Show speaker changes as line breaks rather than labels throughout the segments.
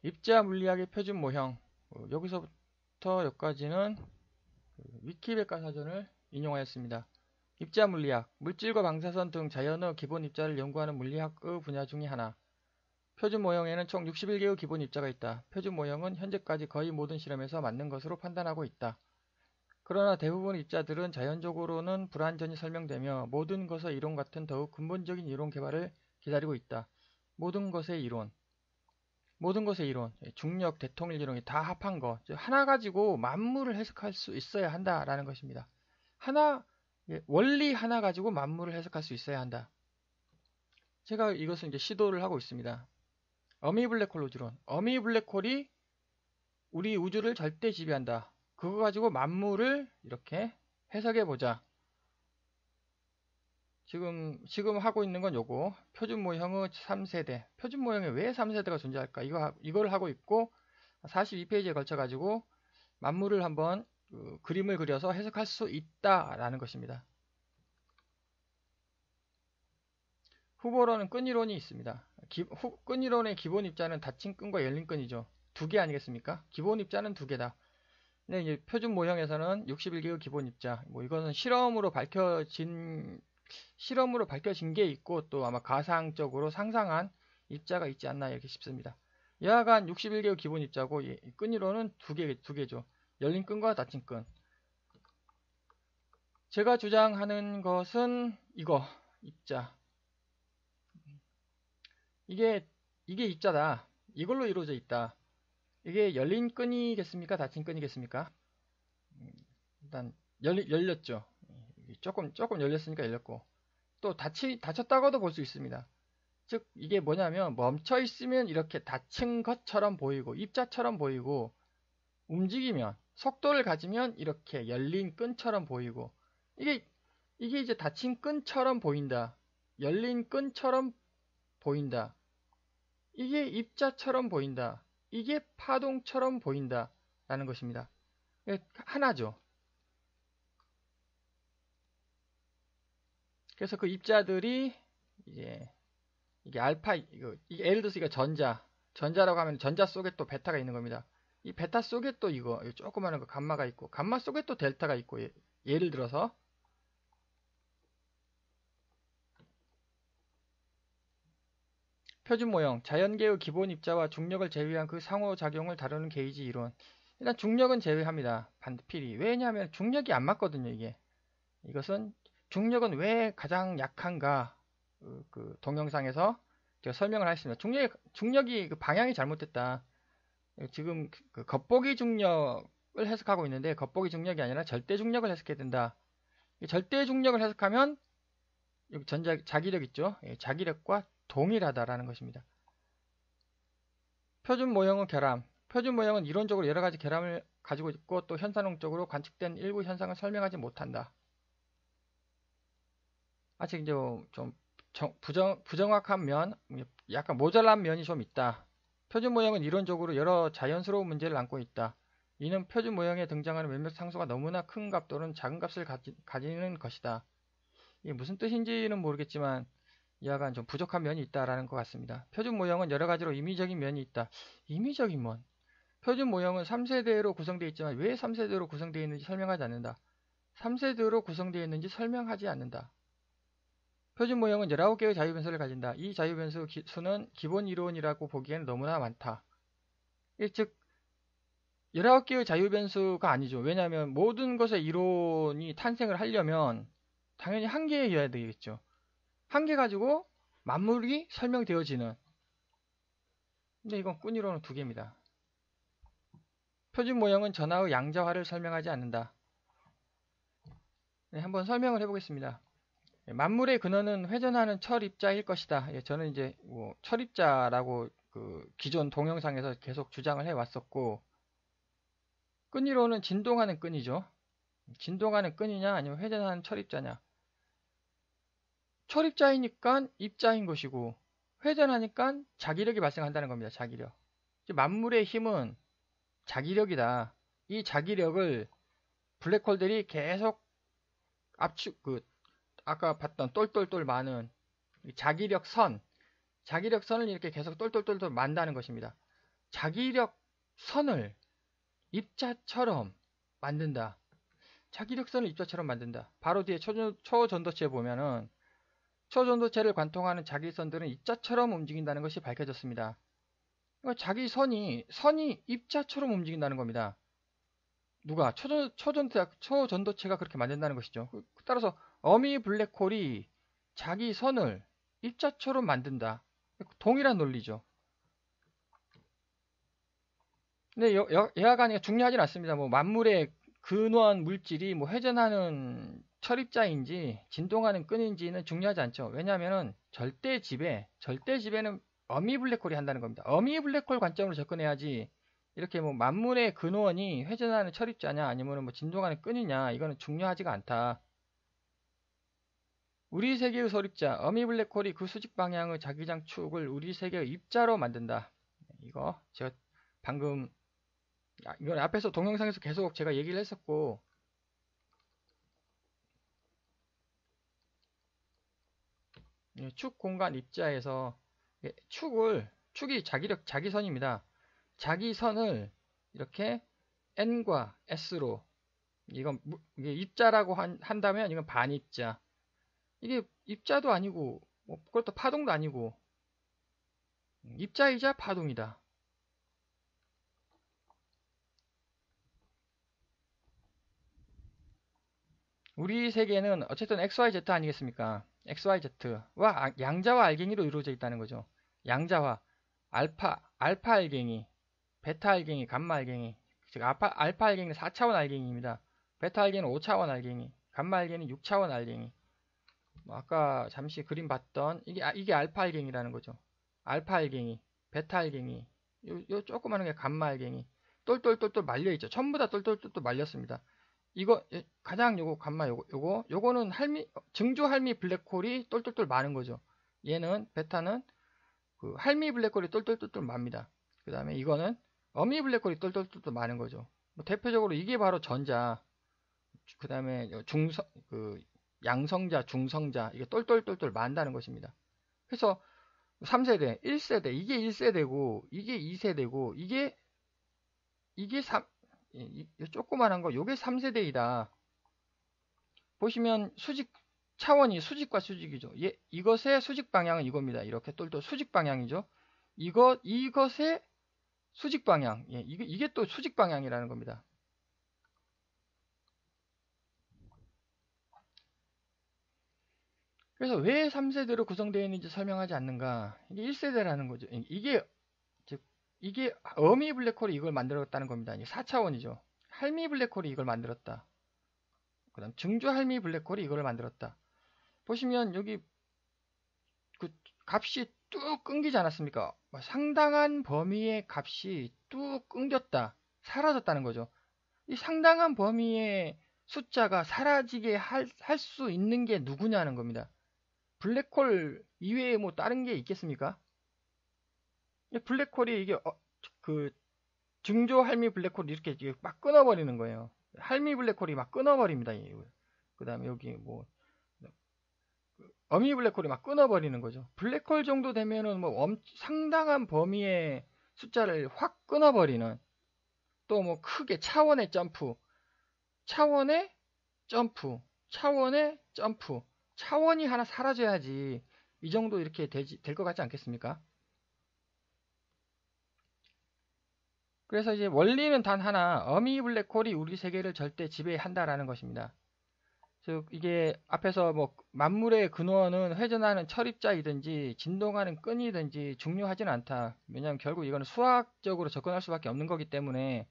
입자 물리학의 표준 모형. 여기서부터 여기까지는 위키백과사전을 인용하였습니다. 입자 물리학, 물질과 방사선 등 자연의 기본 입자를 연구하는 물리학의 분야 중의 하나. 표준 모형에는 총 61개의 기본 입자가 있다. 표준 모형은 현재까지 거의 모든 실험에서 맞는 것으로 판단하고 있다. 그러나 대부분 입자들은 자연적으로는 불완전히 설명되며 모든 것의 이론 같은 더욱 근본적인 이론 개발을 기다리고 있다. 모든 것의 이론. 모든 것의 이론, 중력, 대통일 이론이 다 합한 거, 하나 가지고 만물을 해석할 수 있어야 한다라는 것입니다. 원리 하나 가지고 만물을 해석할 수 있어야 한다. 제가 이것을 이제 시도를 하고 있습니다. 어미 블랙홀 우주론. 어미 블랙홀이 우리 우주를 절대 지배한다. 그거 가지고 만물을 이렇게 해석해 보자. 지금 하고 있는 건 요거. 표준 모형의 3세대. 표준 모형에 왜 3세대가 존재할까? 이걸 하고 있고, 42페이지에 걸쳐가지고, 만물을 한번 그림을 그려서 해석할 수 있다라는 것입니다. 후보로는 끈이론이 있습니다. 끈이론의 기본 입자는 닫힌 끈과 열린 끈이죠. 두 개 아니겠습니까? 기본 입자는 두 개다. 근데 이제 표준 모형에서는 61개의 기본 입자. 이것은 실험으로 밝혀진 게 있고 또 아마 가상적으로 상상한 입자가 있지 않나 이렇게 싶습니다. 여하간 61개의 기본 입자고 끈이론은 두 개죠. 열린 끈과 닫힌 끈. 제가 주장하는 것은 이거 입자. 이게 입자다. 이걸로 이루어져 있다. 이게 열린 끈이겠습니까? 닫힌 끈이겠습니까? 일단 열렸죠. 조금 열렸으니까 열렸고 또 닫혔다고도 볼 수 있습니다. 즉 이게 뭐냐면 멈춰 있으면 이렇게 닫힌 것처럼 보이고 입자처럼 보이고 움직이면 속도를 가지면 이렇게 열린 끈처럼 보이고 이게 이제 닫힌 끈처럼 보인다. 열린 끈처럼 보인다. 이게 입자처럼 보인다. 이게 파동처럼 보인다. 라는 것입니다. 하나죠. 그래서 그 입자들이 이제 이게 예를 들어서 이거 전자라고 하면 전자 속에 또 베타가 있는 겁니다. 이 베타 속에 또 이거 조그마한 거 감마가 있고 감마 속에 또 델타가 있고 예를 들어서 표준 모형, 자연계의 기본 입자와 중력을 제외한 그 상호작용을 다루는 게이지 이론. 일단 중력은 제외합니다. 반필히. 왜냐하면 중력이 안 맞거든요, 이게. 이것은 중력은 왜 가장 약한가? 그 동영상에서 제가 설명을 하겠습니다. 중력이 그 방향이 잘못됐다. 지금 그 겉보기 중력을 해석하고 있는데 겉보기 중력이 아니라 절대 중력을 해석해야 된다. 절대 중력을 해석하면 여기 자기력 있죠? 자기력과 동일하다라는 것입니다. 표준 모형의 결함. 표준 모형은 이론적으로 여러 가지 결함을 가지고 있고 또 현상론적으로 관측된 일부 현상을 설명하지 못한다. 아직 이제 좀 부정확한 면, 약간 모자란 면이 좀 있다. 표준 모형은 이론적으로 여러 자연스러운 문제를 안고 있다. 이는 표준 모형에 등장하는 몇몇 상수가 너무나 큰 값 또는 작은 값을 가지는 것이다. 이게 무슨 뜻인지는 모르겠지만 이하간 좀 부족한 면이 있다라는 것 같습니다. 표준 모형은 여러 가지로 임의적인 면이 있다. 임의적인 면. 표준 모형은 3세대로 구성되어 있지만 왜 3세대로 구성되어 있는지 설명하지 않는다. 3세대로 구성되어 있는지 설명하지 않는다. 표준 모형은 19개의 자유변수를 가진다. 이 자유변수 수는 기본 이론이라고 보기에는 너무나 많다. 즉 19개의 자유변수가 아니죠. 왜냐하면 모든 것의 이론이 탄생을 하려면 당연히 한 개여야 되겠죠. 한 개 가지고 만물이 설명되어지는. 근데 이건 꾼이론은 두 개입니다. 표준 모형은 전하의 양자화를 설명하지 않는다. 네, 한번 설명을 해보겠습니다. 만물의 근원은 회전하는 철입자일 것이다. 저는 이제 철입자라고 그 기존 동영상에서 계속 주장을 해왔었고 끈이론은 진동하는 끈이죠. 진동하는 끈이냐 아니면 회전하는 철입자냐. 철입자이니까 입자인 것이고 회전하니까 자기력이 발생한다는 겁니다. 자기력. 만물의 힘은 자기력이다. 이 자기력을 블랙홀들이 계속 아까 봤던 똘똘똘 많은 자기력선을 이렇게 계속 똘똘똘똘 만다는 것입니다. 자기력 선을 입자처럼 만든다. 자기력선을 입자처럼 만든다. 바로 뒤에 초전도체에 보면은 초전도체를 관통하는 자기선들은 입자처럼 움직인다는 것이 밝혀졌습니다. 그러니까 선이 입자처럼 움직인다는 겁니다. 누가? 초전도체가 그렇게 만든다는 것이죠. 따라서 어미 블랙홀이 자기 선을 입자처럼 만든다. 동일한 논리죠. 근데 여하간에 중요하진 않습니다. 뭐 만물의 근원 물질이 뭐 회전하는 철입자인지 진동하는 끈인지는 중요하지 않죠. 왜냐하면은 절대 지배는 어미 블랙홀이 한다는 겁니다. 어미 블랙홀 관점으로 접근해야지 이렇게 뭐 만물의 근원이 회전하는 철입자냐 아니면 뭐 진동하는 끈이냐 이거는 중요하지가 않다. 우리 세계의 소립자 어미 블랙홀이 그 수직 방향의 자기장 축을 우리 세계의 입자로 만든다. 이거 제가 방금 이건 앞에서 동영상에서 계속 제가 얘기를 했었고 축 공간 입자에서 축이 자기선입니다. 자기선을 이렇게 n과 s로 이게 입자라고 한다면 이건 반입자. 이게 입자도 아니고 뭐 그것도 파동도 아니고 입자이자 파동이다. 우리 세계는 어쨌든 XYZ 아니겠습니까? XYZ와 양자와 알갱이로 이루어져 있다는 거죠. 양자와 알파 알갱이, 베타 알갱이, 감마 알갱이. 즉 알파 알갱이는 4차원 알갱이입니다. 베타 알갱이는 5차원 알갱이, 감마 알갱이는 6차원 알갱이. 뭐 아까 잠시 그림 봤던 이게 알파 알갱이라는 거죠. 알파 알갱이, 베타 알갱이, 요 조그마한 게 감마 알갱이. 똘똘똘똘 말려 있죠. 전부 다 똘똘똘똘 말렸습니다. 이거 가장 요거 감마 요거는 증조 할미 블랙홀이 똘똘똘 많은 거죠. 얘는 베타는 그 할미 블랙홀이 똘똘똘똘 맙니다. 그 다음에 이거는 어미 블랙홀이 똘똘똘똘 많은 거죠. 뭐 대표적으로 이게 바로 전자. 그 다음에 그 양성자, 중성자 이게 똘똘똘똘 많다는 것입니다. 그래서 3세대, 1세대 이게 1세대고 이게 2세대고 이게 3 조그만한 거 요게 3세대이다. 보시면 차원이 수직과 수직이죠. 이것의 수직 방향은 이겁니다. 이렇게 똘똘 수직 방향이죠. 이것의 수직 방향. 이게 또 수직 방향이라는 겁니다. 그래서 왜 3세대로 구성되어 있는지 설명하지 않는가? 이게 1세대라는 거죠. 이게 어미 블랙홀이 이걸 만들었다는 겁니다. 4차원이죠. 할미 블랙홀이 이걸 만들었다. 그 다음 증조 할미 블랙홀이 이걸 만들었다. 보시면 여기 그 값이 뚝 끊기지 않았습니까? 상당한 범위의 값이 뚝 끊겼다. 사라졌다는 거죠. 이 상당한 범위의 숫자가 사라지게 할 수 있는 게 누구냐는 겁니다. 블랙홀 이외에 뭐 다른 게 있겠습니까? 블랙홀이 이게 그 증조 할미 블랙홀이 이렇게 막 끊어버리는 거예요. 할미 블랙홀이 막 끊어버립니다. 그 다음에 여기 뭐 어미 블랙홀이 막 끊어버리는 거죠. 블랙홀 정도 되면은 뭐 상당한 범위의 숫자를 확 끊어버리는 또 뭐 크게 차원의 점프, 차원의 점프, 차원의 점프, 차원이 하나 사라져야지 이 정도 이렇게 될 것 같지 않겠습니까? 그래서 이제 원리는 단 하나, 어미 블랙홀이 우리 세계를 절대 지배한다라는 것입니다. 즉 이게 앞에서 뭐 만물의 근원은 회전하는 철입자이든지 진동하는 끈이든지 중요하진 않다. 왜냐하면 결국 이거는 수학적으로 접근할 수밖에 없는 거기 때문에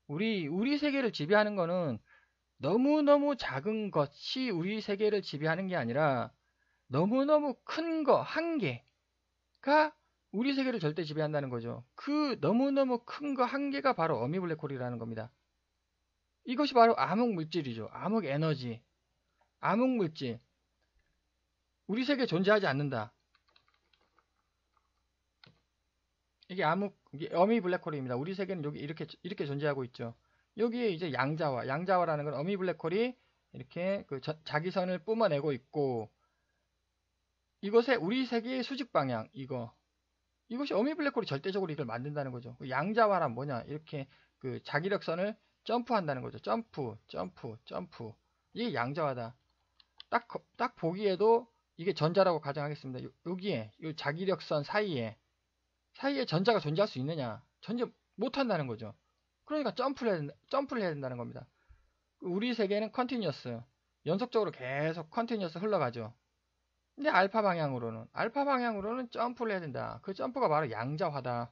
우리 세계를 지배하는 거는 너무너무 작은 것이 우리 세계를 지배하는 게 아니라 너무너무 큰 거 한 개가 우리 세계를 절대 지배한다는 거죠. 그 너무너무 큰 거 한 개가 바로 어미 블랙홀이라는 겁니다. 이것이 바로 암흑 물질이죠. 암흑 에너지, 암흑 물질. 우리 세계에 존재하지 않는다. 이게 어미 블랙홀입니다. 우리 세계는 여기 이렇게 존재하고 있죠. 여기에 이제 양자화라는 건 어미 블랙홀이 이렇게 자기선을 뿜어내고 있고, 이것의 우리 세계의 수직 방향, 이거 이것이 어미 블랙홀이 절대적으로 이걸 만든다는 거죠. 그 양자화란 뭐냐? 이렇게 그 자기력선을 점프한다는 거죠. 점프, 점프, 점프. 이게 양자화다. 딱 보기에도 이게 전자라고 가정하겠습니다. 여기에 이 자기력선 사이에 전자가 존재할 수 있느냐? 존재 못한다는 거죠. 그러니까 점프를 해야 된다는 겁니다. 우리 세계는 컨티뉴어스, 연속적으로 계속 컨티뉴어스 흘러가죠. 근데 알파 방향으로는 점프를 해야 된다. 그 점프가 바로 양자화다.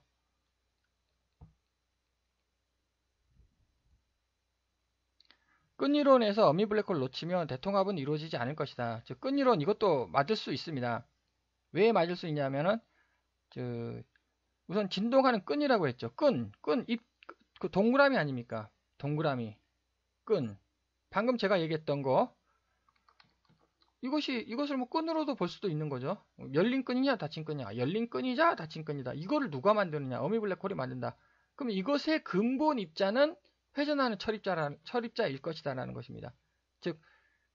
끈이론에서 어미 블랙홀을 놓치면 대통합은 이루어지지 않을 것이다. 즉 끈이론 이것도 맞을 수 있습니다. 왜 맞을 수 있냐면은 우선 진동하는 끈이라고 했죠. 그 동그라미 아닙니까? 동그라미, 끈. 방금 제가 얘기했던 거 이것을 뭐 끈으로도 볼 수도 있는 거죠. 열린 끈이냐 닫힌 끈이냐. 열린 끈이자 닫힌 끈이다. 이거를 누가 만드느냐. 어미 블랙홀이 만든다. 그럼 이것의 근본 입자는 회전하는 철입자일 것이다라는 것입니다. 즉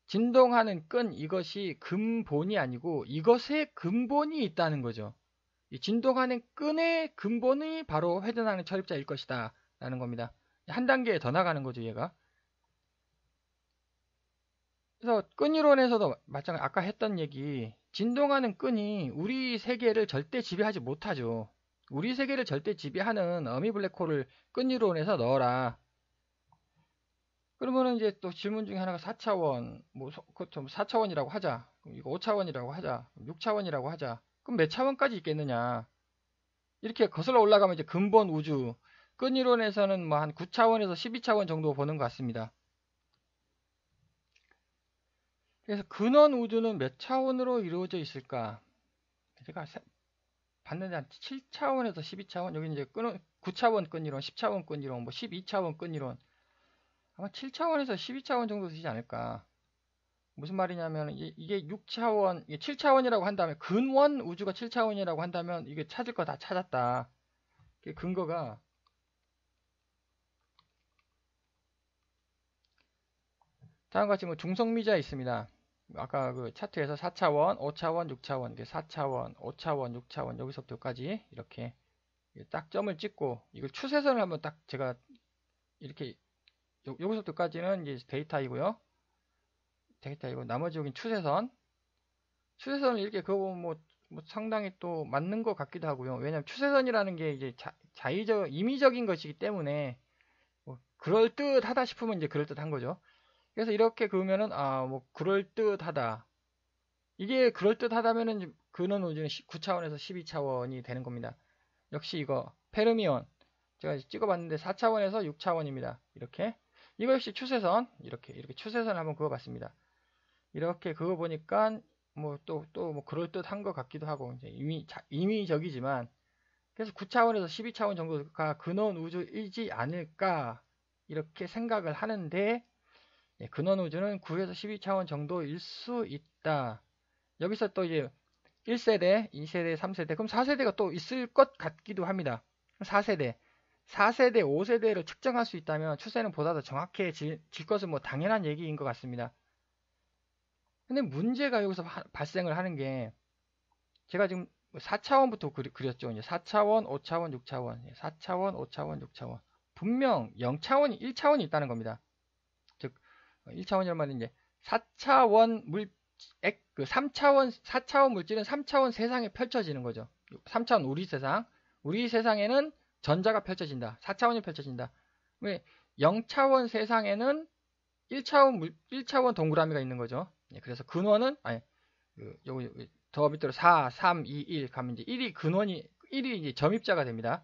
진동하는 끈 이것이 근본이 아니고 이것의 근본이 있다는 거죠. 이 진동하는 끈의 근본이 바로 회전하는 철입자일 것이다 라는 겁니다. 한 단계 더 나가는 거죠 얘가. 그래서 끈이론에서도 마찬가지 아까 했던 얘기 진동하는 끈이 우리 세계를 절대 지배하지 못하죠. 우리 세계를 절대 지배하는 어미 블랙홀을 끈이론에서 넣어라. 그러면은 이제 또 질문 중에 하나가 4차원, 그것도 4차원이라고 하자. 이거 5차원이라고 하자. 6차원이라고 하자. 그럼 몇 차원까지 있겠느냐? 이렇게 거슬러 올라가면 이제 근본 우주. 끈이론에서는 뭐 한 9차원에서 12차원 정도 보는 것 같습니다. 그래서 근원 우주는 몇 차원으로 이루어져 있을까? 제가 봤는데 한 7차원에서 12차원. 여기 이제 9차원 끈이론, 10차원 끈이론, 뭐 12차원 끈이론. 아마 7차원에서 12차원 정도 되지 않을까. 무슨 말이냐면 이게 6차원, 이게 7차원이라고 한다면 근원 우주가 7차원이라고 한다면 이게 찾을 거 다 찾았다. 근거가 다음과 같이 뭐 중성미자 있습니다. 아까 그 차트에서 4차원, 5차원, 6차원, 이게 4차원, 5차원, 6차원 여기서부터까지 이렇게 딱 점을 찍고 이걸 추세선을 한번 딱 제가 이렇게 여기서부터까지는 이제 데이터이고요. 나머지 여긴 추세선을 이렇게 그거 뭐 상당히 또 맞는 것 같기도 하고요. 왜냐하면 추세선이라는 게 이제 임의적인 것이기 때문에 뭐 그럴듯하다 싶으면 이제 그럴듯한 거죠. 그래서 이렇게 그으면은 뭐 그럴듯하다. 이게 그럴듯하다면은 근원 우주는 9차원에서 12차원이 되는 겁니다. 역시 이거 페르미온 제가 찍어봤는데 4차원에서 6차원입니다. 이렇게 이거 역시 추세선 이렇게 추세선 한번 그어봤습니다. 이렇게 그어보니까 뭐 또 뭐 그럴듯한 것 같기도 하고 이제 임의적이지만 그래서 9차원에서 12차원 정도가 근원 우주이지 않을까 이렇게 생각을 하는데 근원 우주는 9에서 12차원 정도일 수 있다. 여기서 또 이제 1세대, 2세대, 3세대, 그럼 4세대가 또 있을 것 같기도 합니다. 4세대, 5세대를 측정할 수 있다면 추세는 보다 더 정확해질 것은 뭐 당연한 얘기인 것 같습니다. 근데 문제가 여기서 발생을 하는 게 제가 지금 4차원부터 그렸죠. 이제 4차원, 5차원, 6차원, 4차원, 5차원, 6차원. 분명 0차원이 1차원이 있다는 겁니다. 즉 1차원이란 말은 이제 4차원 4차원 물질은 3차원 세상에 펼쳐지는 거죠. 3차원 우리 세상에는 전자가 펼쳐진다. 4차원이 펼쳐진다. 왜 0차원 세상에는 1차원 동그라미가 있는 거죠. 그래서 근원은 여기 더 밑으로 4, 3, 2, 1 가면 이제 1이 이제 점입자가 됩니다.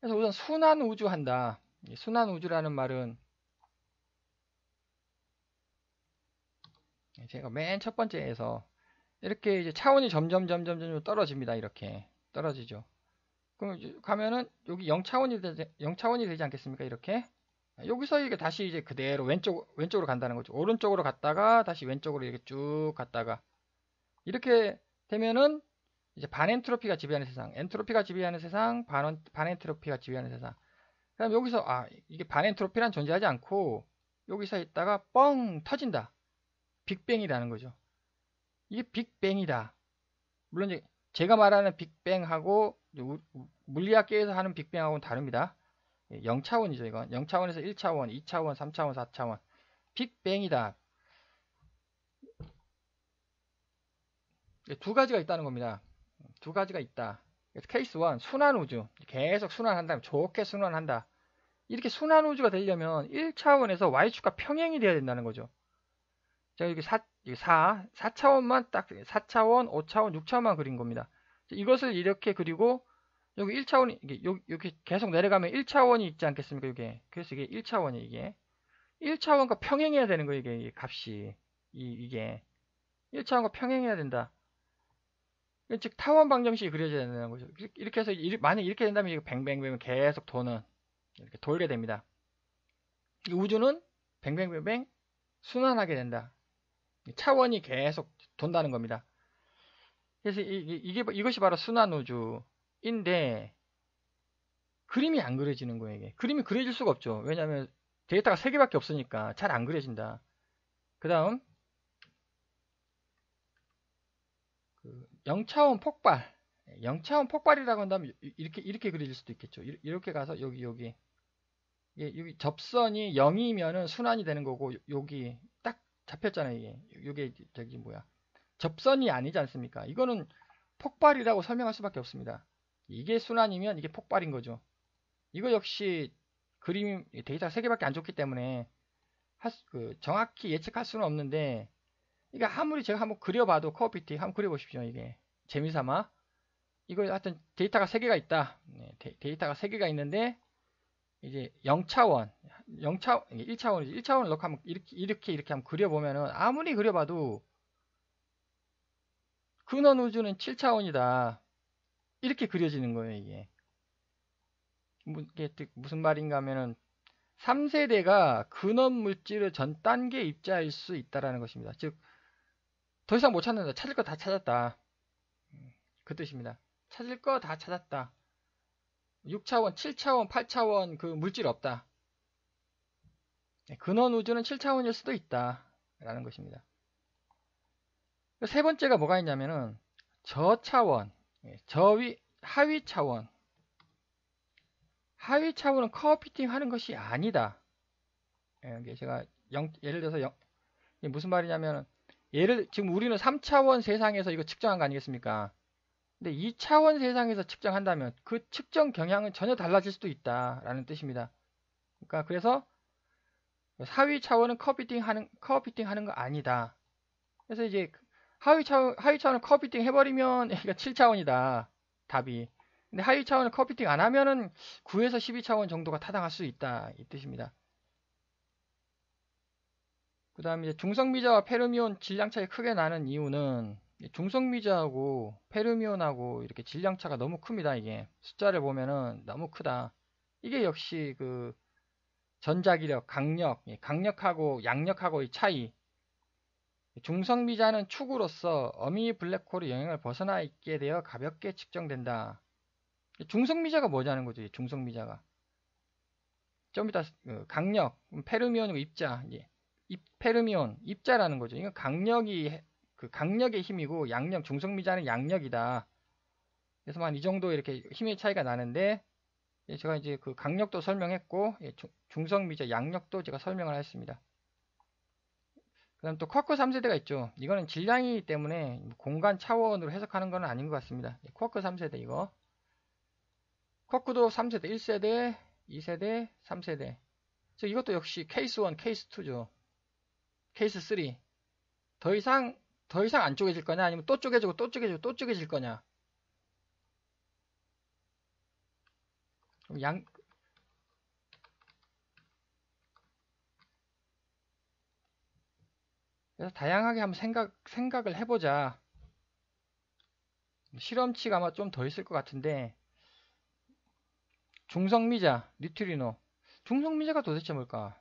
그래서 우선 순환 우주 한다. 순환 우주라는 말은 제가 맨 첫 번째에서 이렇게 이제 차원이 점점 떨어집니다. 이렇게 떨어지죠. 그럼 이제 가면은 여기 0차원이 되지 않겠습니까? 이렇게 여기서 이게 다시 이제 그대로 왼쪽으로 간다는 거죠. 오른쪽으로 갔다가 다시 왼쪽으로 이렇게 쭉 갔다가 이렇게 되면은 이제 반엔트로피가 지배하는 세상, 엔트로피가 지배하는 세상, 반엔트로피가 지배하는 세상. 그럼 여기서 이게 반엔트로피란 존재하지 않고 여기서 있다가 뻥 터진다. 빅뱅이라는 거죠. 이게 빅뱅이다. 물론 이제 제가 말하는 빅뱅하고 물리학계에서 하는 빅뱅하고는 다릅니다. 0차원이죠, 이건. 0차원에서 1차원, 2차원, 3차원, 4차원. 빅뱅이다. 두 가지가 있다는 겁니다. 두 가지가 있다. 그래서 케이스 1, 순환우주. 계속 순환한다. 좋게 순환한다. 이렇게 순환우주가 되려면 1차원에서 y축과 평행이 돼야 된다는 거죠. 제가 여기 4차원만 딱 4차원, 5차원, 6차원만 그린 겁니다. 이것을 이렇게 그리고 여기 1차원이 이렇게 계속 내려가면 1차원이 있지 않겠습니까? 이게. 그래서 이게 1차원이 이게 1차원과 평행해야 되는 거예요. 이게 값이 이게 1차원과 평행해야 된다. 즉 타원 방정식이 그려져야 된다는 거죠. 이렇게 해서 만약 이렇게 된다면 이거 뱅뱅뱅 계속 도는 이렇게 돌게 됩니다. 이 우주는 뱅뱅뱅뱅 순환하게 된다. 차원이 계속 돈다는 겁니다. 그래서 이것이 바로 순환우주인데 그림이 안 그려지는 거예요. 이게. 그림이 그려질 수가 없죠. 왜냐하면 데이터가 3개밖에 없으니까 잘 안 그려진다. 그 다음 0차원 폭발. 0차원 폭발이라고 한다면 이렇게 그려질 수도 있겠죠. 이렇게 가서 여기 접선이 0이면은 순환이 되는 거고 여기 딱 잡혔잖아요. 이게 저기 뭐야. 접선이 아니지 않습니까? 이거는 폭발이라고 설명할 수밖에 없습니다. 이게 순환이면 이게 폭발인 거죠. 이거 역시 그림 데이터가 3개밖에 안 줬기 때문에 정확히 예측할 수는 없는데 이게 아무리 제가 한번 그려봐도 코어피팅 한번 그려보십시오. 이게 재미삼아 이거 하여튼 데이터가 3개가 있다. 데이터가 3개가 있는데 이제 0차원 1차원이지 1차원을 넣고 한번 이렇게 한번 그려보면은 아무리 그려봐도 근원 우주는 7차원이다. 이렇게 그려지는 거예요. 이게 무슨 말인가 하면은 3세대가 근원 물질의 전 단계 입자일 수 있다라는 것입니다. 즉 더 이상 못 찾는다. 찾을 거 다 찾았다. 그 뜻입니다. 찾을 거 다 찾았다. 6차원, 7차원, 8차원 그 물질 없다. 근원 우주는 7차원일 수도 있다. 라는 것입니다. 세 번째가 뭐가 있냐면은 저차원, 하위 차원. 하위 차원은 커피팅 하는 것이 아니다. 제가 예를 들어서 무슨 말이냐면 지금 우리는 3차원 세상에서 이거 측정한 거 아니겠습니까? 근데 2차원 세상에서 측정한다면 그 측정 경향은 전혀 달라질 수도 있다라는 뜻입니다. 그러니까 그래서 하위 차원은 커피팅 하는 거 아니다. 그래서 이제 하위 차원은 커피팅 해버리면 얘가 7차원이다. 답이. 근데 하위 차원은 커피팅 안 하면은 9에서 12차원 정도가 타당할 수 있다. 이 뜻입니다. 그 다음에 중성미자와 페르미온 질량 차이 크게 나는 이유는 중성미자하고 페르미온하고 이렇게 질량 차가 너무 큽니다. 이게 숫자를 보면은 너무 크다. 이게 역시 그 전자기력, 강력하고 양력하고의 차이. 중성미자는 축으로서 어미 블랙홀의 영향을 벗어나 있게 되어 가볍게 측정된다. 중성미자가 뭐냐는 거죠. 중성미자가 좀 이따 강력, 페르미온이고 입자. 페르미온, 입자라는 거죠. 이건 강력의 힘이고 양력, 중성미자는 양력이다. 그래서 이 정도 이렇게 힘의 차이가 나는데 제가 이제 그 강력도 설명했고 중성미자, 양력도 제가 설명을 했습니다. 그 다음 또 쿼크 3세대가 있죠. 이거는 질량이기 때문에 공간 차원으로 해석하는 건 아닌 것 같습니다. 쿼크 3세대 이거. 쿼크도 3세대, 1세대, 2세대, 3세대. 이것도 역시 케이스 1, 케이스 2죠. 케이스 3. 더 이상 안 쪼개질 거냐? 아니면 또 쪼개지고 또 쪼개지고 또 쪼개질 거냐? 그래서 다양하게 한번 생각을 해보자. 실험치가 아마 좀 더 있을 것 같은데 중성미자, 뉴트리노. 중성미자가 도대체 뭘까?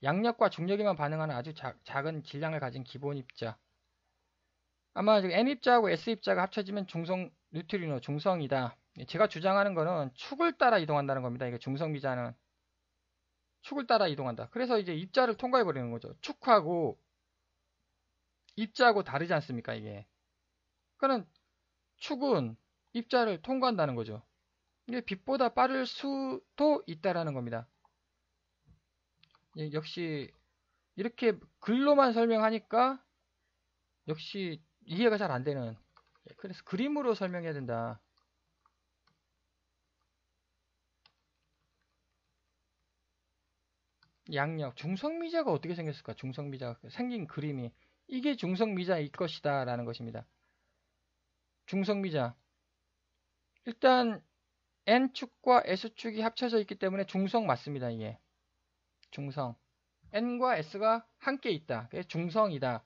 양력과 중력에만 반응하는 아주 작은 질량을 가진 기본 입자. 아마 N입자하고 S입자가 합쳐지면 뉴트리노, 중성이다. 제가 주장하는 거는 축을 따라 이동한다는 겁니다. 이게 중성미자는 축을 따라 이동한다. 그래서 이제 입자를 통과해 버리는 거죠. 축하고 입자하고 다르지 않습니까? 이게. 그러니까 축은 입자를 통과한다는 거죠. 이게 빛보다 빠를 수도 있다라는 겁니다. 역시 이렇게 글로만 설명하니까 역시 이해가 잘 안 되는. 그래서 그림으로 설명해야 된다. 양력, 중성미자가 어떻게 생겼을까? 중성미자가 생긴 그림이 이게 중성미자일 것이다 라는 것입니다. 중성미자, 일단 N축과 S축이 합쳐져 있기 때문에 중성 맞습니다. 이게 중성, N과 S가 함께 있다. 그게 중성이다.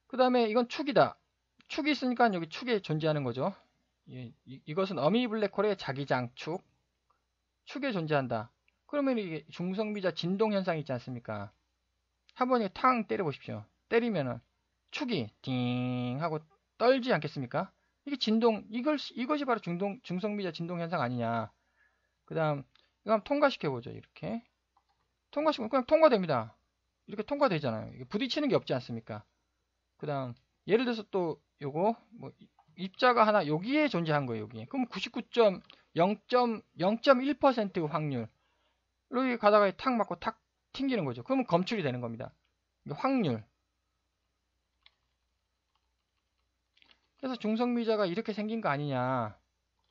그 다음에 이건 축이다. 축이 있으니까 여기 축에 존재하는 거죠. 이것은 어미 블랙홀의 자기장축, 축에 존재한다. 그러면 이게 중성미자 진동 현상이 있지 않습니까? 한번 탕 때려 보십시오. 때리면은 축이 띵 하고 떨지 않겠습니까? 이게 진동, 이것이 바로 중성미자 진동 현상 아니냐. 그 다음 이거 한번 통과시켜 보죠. 이렇게 통과시키면 그냥 통과됩니다. 이렇게 통과되잖아요. 이게 부딪히는 게 없지 않습니까? 그 다음 예를 들어서 또 요거 뭐 입자가 하나 여기에 존재한 거예요. 여기에. 그럼 99.0.1% 확률 여기 가다가 탁 맞고 탁 튕기는 거죠. 그러면 검출이 되는 겁니다. 확률. 그래서 중성미자가 이렇게 생긴 거 아니냐.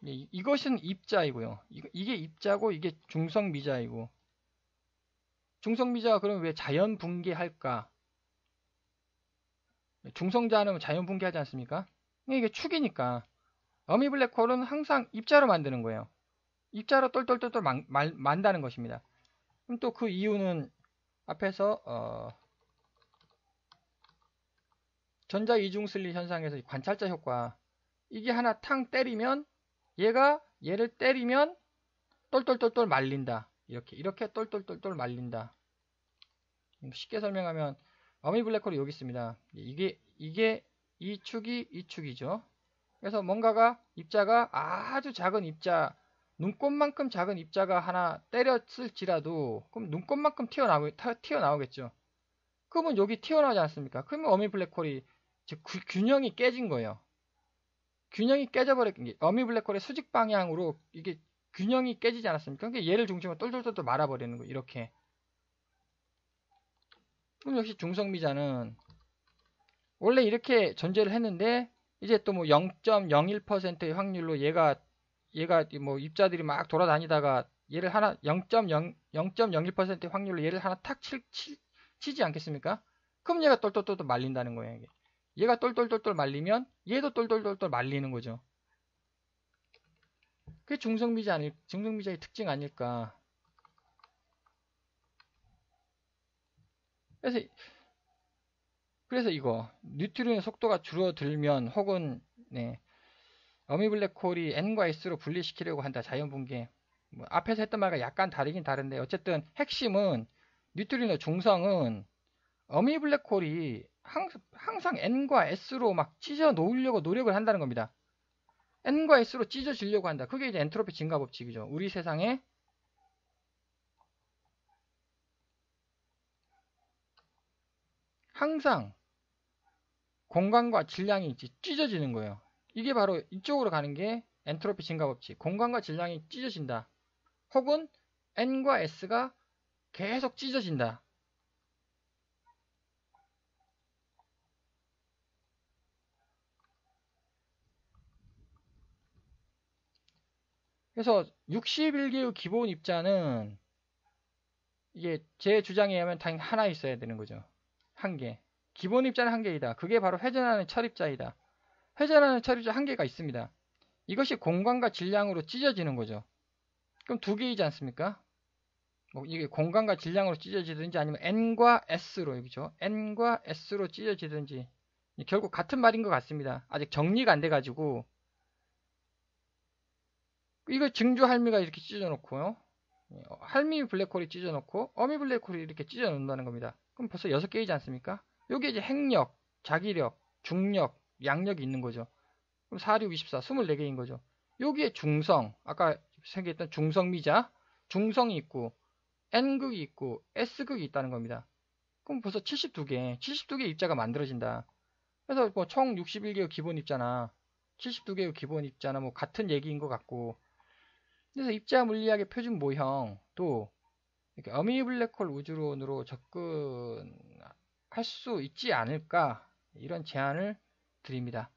이것은 입자이고요. 이게 입자고 이게 중성미자이고. 중성미자가 그러면 왜 자연 붕괴할까? 중성자는 자연 붕괴하지 않습니까? 이게 축이니까. 어미 블랙홀은 항상 입자로 만드는 거예요. 입자로 똘똘똘똘 만다는 것입니다. 그럼 또 그 이유는 앞에서 전자 이중슬릿 현상에서 관찰자 효과, 이게 하나 탕 때리면 얘를 때리면 똘똘똘똘 말린다. 이렇게 똘똘똘똘 말린다. 쉽게 설명하면 어미 블랙홀이 여기 있습니다. 이게 이 축이 이 축이죠. 그래서 뭔가가 입자가 아주 작은 입자, 눈곱만큼 작은 입자가 하나 때렸을지라도 그럼 눈곱만큼 튀어나오겠죠. 그러면 여기 튀어나오지 않습니까? 그러면 어미 블랙홀이 즉 균형이 깨진 거예요. 균형이 깨져버린 게 어미 블랙홀의 수직 방향으로 이게 균형이 깨지지 않았습니까? 그러니까 얘를 중심으로 똘똘똘똘 말아버리는 거예요. 이렇게. 그럼 역시 중성미자는 원래 이렇게 존재를 했는데 이제 또 뭐 0.01%의 확률로 얘가 뭐 입자들이 막 돌아다니다가 얘를 하나 0.01%의 확률로 얘를 하나 탁 치지 않겠습니까? 그럼 얘가 똘똘똘똘 말린다는 거예요. 이게. 얘가 똘똘똘똘 말리면 얘도 똘똘똘똘 말리는 거죠. 그게 중성미자의 특징 아닐까. 그래서 이거 뉴트론의 속도가 줄어들면 혹은 어미 블랙홀이 N과 S로 분리시키려고 한다. 자연분계. 뭐 앞에서 했던 말과 약간 다르긴 다른데 어쨌든 핵심은 뉴트린의 중성은 어미 블랙홀이 항상 N과 S로 막 찢어 놓으려고 노력을 한다는 겁니다. N과 S로 찢어지려고 한다. 그게 이제 엔트로피 증가 법칙이죠. 우리 세상에 항상 공간과 질량이 찢어지는 거예요. 이게 바로 이쪽으로 가는 게 엔트로피 증가 법칙. 공간과 질량이 찢어진다. 혹은 N과 S가 계속 찢어진다. 그래서 61개의 기본 입자는 이게 제 주장에 의하면 당연히 하나 있어야 되는 거죠. 한 개. 기본 입자는 한 개이다. 그게 바로 회전하는 철입자이다. 회전하는 철입자 한 개가 있습니다. 이것이 공간과 질량으로 찢어지는 거죠. 그럼 두 개이지 않습니까? 뭐 이게 공간과 질량으로 찢어지든지 아니면 N과 S로 여기죠. N과 S로 찢어지든지 결국 같은 말인 것 같습니다. 아직 정리가 안 돼가지고 이거 증조 할미가 이렇게 찢어놓고요. 할미 블랙홀이 찢어놓고 어미 블랙홀이 이렇게 찢어놓는다는 겁니다. 그럼 벌써 6개이지 않습니까? 여기에 이제 핵력, 자기력, 중력, 양력이 있는 거죠. 그럼 4, 6, 24, 24개인 거죠. 여기에 중성, 아까 생겼던 중성미자, 중성이 있고 N극이 있고 S극이 있다는 겁니다. 그럼 벌써 72개 입자가 만들어진다. 그래서 뭐 총 61개의 기본 입자나 72개의 기본 입자나 뭐 같은 얘기인 것 같고, 그래서 입자 물리학의 표준 모형도 이렇게 어미 블랙홀 우주론으로 접근할 수 있지 않을까, 이런 제안을 드립니다.